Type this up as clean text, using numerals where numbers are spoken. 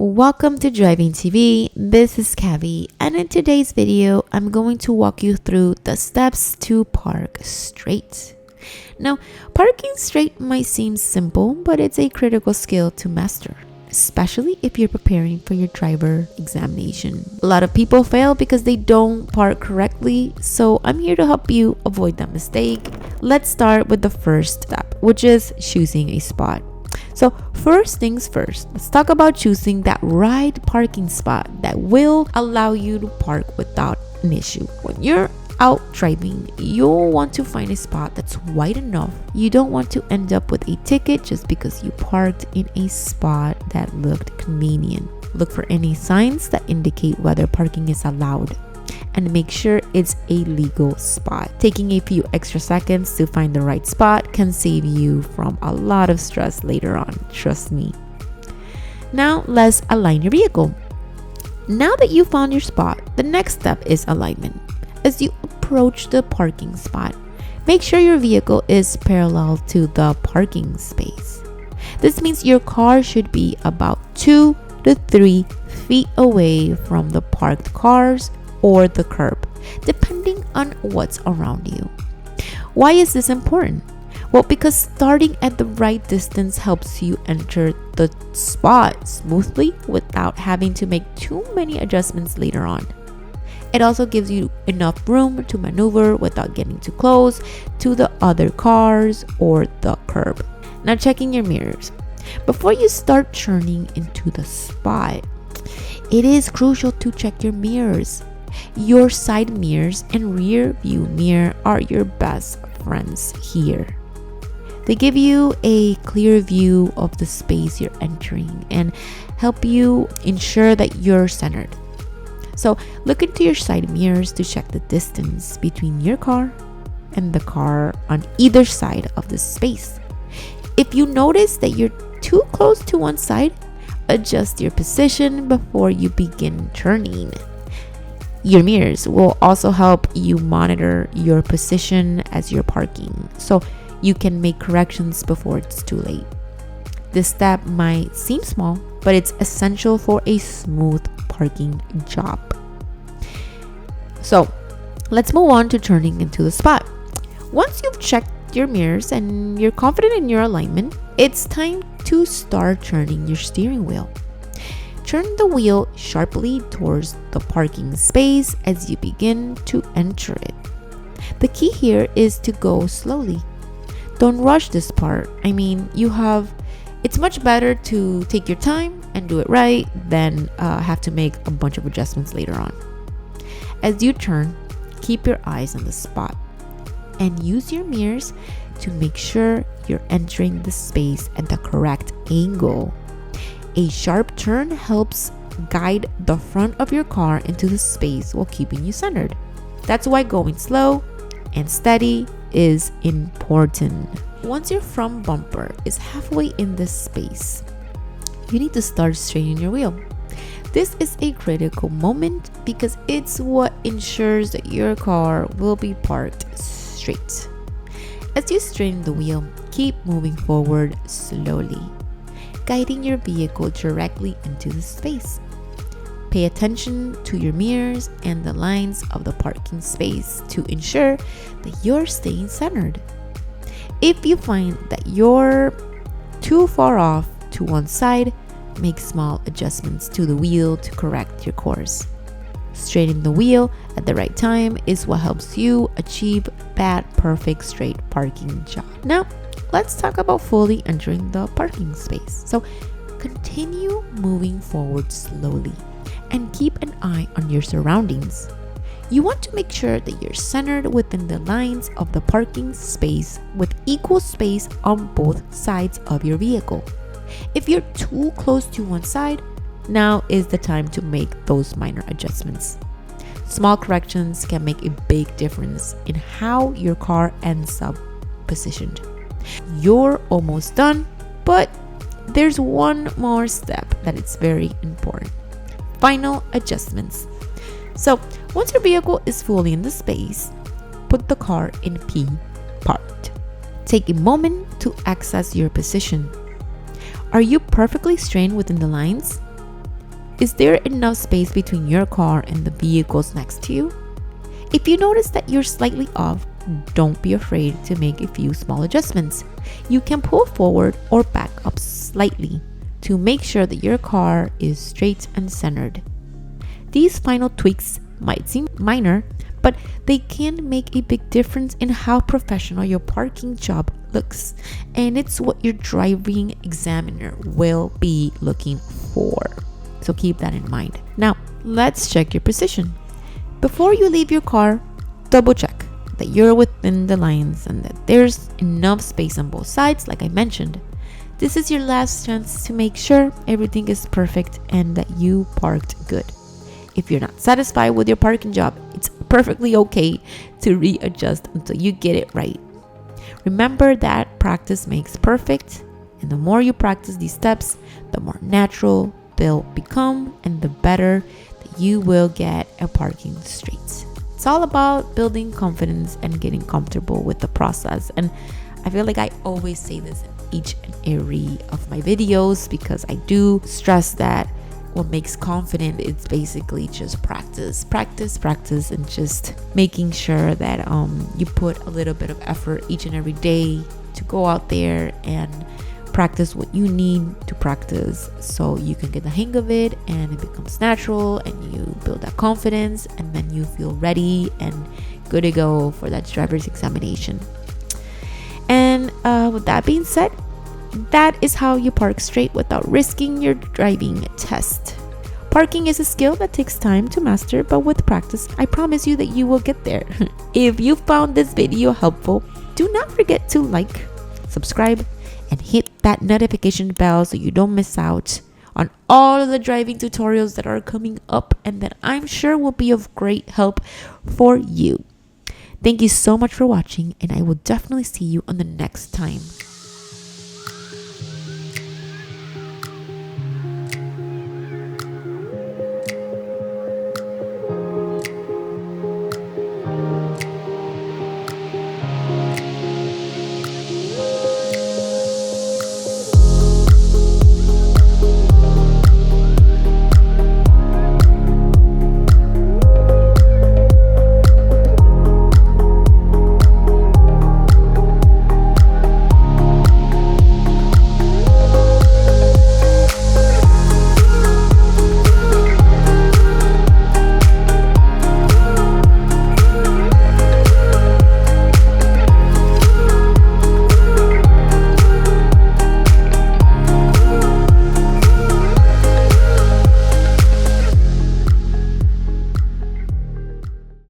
Welcome to Driving TV. This is Kavi, and in today's video, I'm going to walk you through the steps to park straight. Now, parking straight might seem simple, but it's a critical skill to master, especially if you're preparing for your driver examination. A lot of people fail because they don't park correctly, so I'm here to help you avoid that mistake. Let's start with the first step, which is choosing a spot. So first things first, let's talk about choosing that right parking spot that will allow you to park without an issue. When you're out driving, you'll want to find a spot that's wide enough. You don't want to end up with a ticket just because you parked in a spot that looked convenient. Look for any signs that indicate whether parking is allowed, and make sure it's a legal spot. Taking a few extra seconds to find the right spot can save you from a lot of stress later on, trust me. Now let's align your vehicle. Now that you found your spot, the next step is alignment. As you approach the parking spot, make sure your vehicle is parallel to the parking space. This means your car should be about 2 to 3 feet away from the parked cars or the curb, depending on what's around you. Why is this important? Well, because starting at the right distance helps you enter the spot smoothly without having to make too many adjustments later on. It also gives you enough room to maneuver without getting too close to the other cars or the curb. Now, checking your mirrors. Before you start turning into the spot, it is crucial to check your mirrors. Your side mirrors and rear view mirror are your best friends here. They give you a clear view of the space you're entering and help you ensure that you're centered. So look into your side mirrors to check the distance between your car and the car on either side of the space. If you notice that you're too close to one side, adjust your position before you begin turning. Your mirrors will also help you monitor your position as you're parking, so you can make corrections before it's too late. This step might seem small, but it's essential for a smooth parking job. So let's move on to turning into the spot. Once you've checked your mirrors and you're confident in your alignment, it's time to start turning your steering wheel. Turn the wheel sharply towards the parking space as you begin to enter it. The key here is to go slowly. Don't rush this part. It's much better to take your time and do it right than have to make a bunch of adjustments later on. As you turn, keep your eyes on the spot and use your mirrors to make sure you're entering the space at the correct angle. A sharp turn helps guide the front of your car into the space while keeping you centered. That's why going slow and steady is important. Once your front bumper is halfway in this space, you need to start straightening your wheel. This is a critical moment because it's what ensures that your car will be parked straight. As you straighten the wheel, keep moving forward slowly, guiding your vehicle directly into the space. Pay attention to your mirrors and the lines of the parking space to ensure that you're staying centered. If you find that you're too far off to one side, make small adjustments to the wheel to correct your course. Straightening the wheel at the right time is what helps you achieve that perfect straight parking job. Now, let's talk about fully entering the parking space. So continue moving forward slowly and keep an eye on your surroundings. You want to make sure that you're centered within the lines of the parking space with equal space on both sides of your vehicle. If you're too close to one side, now is the time to make those minor adjustments. Small corrections can make a big difference in how your car ends up positioned. You're almost done, but there's one more step that is very important. Final adjustments. So once your vehicle is fully in the space, put the car in P, parked. Take a moment to access your position. Are you perfectly straight within the lines? Is there enough space between your car and the vehicles next to you? If you notice that you're slightly off, don't be afraid to make a few small adjustments. You can pull forward or back up slightly to make sure that your car is straight and centered. These final tweaks might seem minor, but they can make a big difference in how professional your parking job looks, and it's what your driving examiner will be looking for. So keep that in mind. Now, let's check your position. Before you leave your car, double check that you're within the lines and that there's enough space on both sides, like I mentioned. This is your last chance to make sure everything is perfect and that you parked good. If you're not satisfied with your parking job, it's perfectly okay to readjust until you get it right. Remember that practice makes perfect, and the more you practice these steps, the more natural they'll become and the better that you will get at parking straight. It's all about building confidence and getting comfortable with the process. And I feel like I always say this in each and every of my videos because I do stress that what makes confident is basically just practice, and just making sure that you put a little bit of effort each and every day to go out there and practice what you need to practice so you can get the hang of it and it becomes natural and you build that confidence and then you feel ready and good to go for that driver's examination. And with that being said, that is how you park straight without risking your driving test. Parking is a skill that takes time to master, but with practice, I promise you that you will get there. If you found this video helpful, do not forget to like, subscribe, and hit that notification bell so you don't miss out on all of the driving tutorials that are coming up and that I'm sure will be of great help for you. Thank you so much for watching, and I will definitely see you on the next time.